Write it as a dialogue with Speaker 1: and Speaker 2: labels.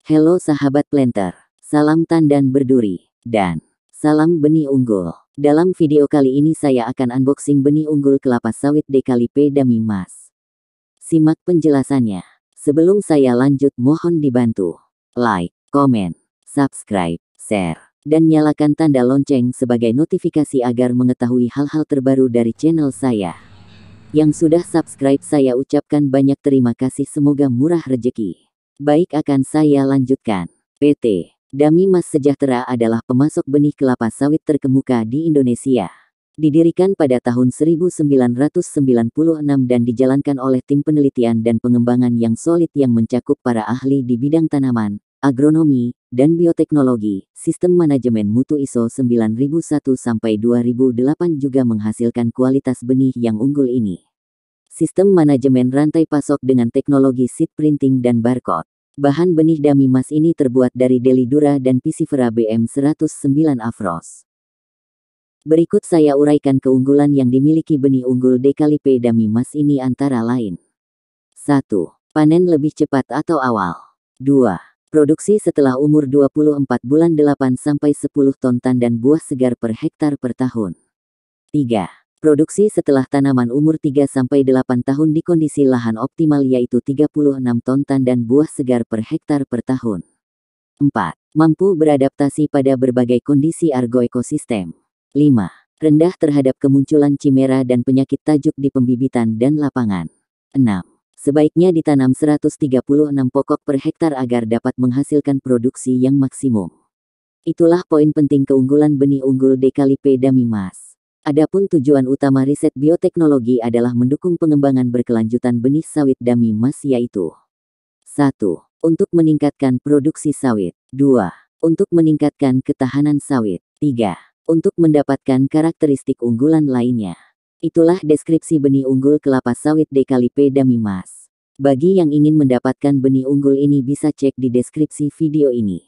Speaker 1: Halo sahabat planter, salam tandan berduri, dan salam benih unggul. Dalam video kali ini saya akan unboxing benih unggul kelapa sawit Decalipe Dami Mas. Simak penjelasannya. Sebelum saya lanjut mohon dibantu like, komen, subscribe, share, dan nyalakan tanda lonceng sebagai notifikasi agar mengetahui hal-hal terbaru dari channel saya. Yang sudah subscribe saya ucapkan banyak terima kasih, semoga murah rejeki. Baik, akan saya lanjutkan. PT Dami Mas Sejahtera adalah pemasok benih kelapa sawit terkemuka di Indonesia. Didirikan pada tahun 1996 dan dijalankan oleh tim penelitian dan pengembangan yang solid yang mencakup para ahli di bidang tanaman, agronomi, dan bioteknologi. Sistem manajemen mutu ISO 9001-2008 juga menghasilkan kualitas benih yang unggul ini. Sistem manajemen rantai pasok dengan teknologi seed printing dan barcode. Bahan benih Dami Mas ini terbuat dari Delidura dan Piscifera BM109 Afros. Berikut saya uraikan keunggulan yang dimiliki benih unggul Decalipe Dami Mas ini antara lain. 1. Panen lebih cepat atau awal. 2. Produksi setelah umur 24 bulan 8-10 ton tandan buah segar per hektar per tahun. 3. Produksi setelah tanaman umur 3-8 tahun di kondisi lahan optimal yaitu 36 ton tandan buah segar per hektar per tahun. 4. Mampu beradaptasi pada berbagai kondisi agroekosistem. 5. Rendah terhadap kemunculan cimera dan penyakit tajuk di pembibitan dan lapangan. 6. Sebaiknya ditanam 136 pokok per hektar agar dapat menghasilkan produksi yang maksimum. Itulah poin penting keunggulan benih unggul Decalipe Dami Mas. Adapun tujuan utama riset bioteknologi adalah mendukung pengembangan berkelanjutan benih sawit Dami Mas yaitu 1. Untuk meningkatkan produksi sawit. 2. Untuk meningkatkan ketahanan sawit. 3. Untuk mendapatkan karakteristik unggulan lainnya. Itulah deskripsi benih unggul kelapa sawit Decalipe Dami Mas. Bagi yang ingin mendapatkan benih unggul ini bisa cek di deskripsi video ini.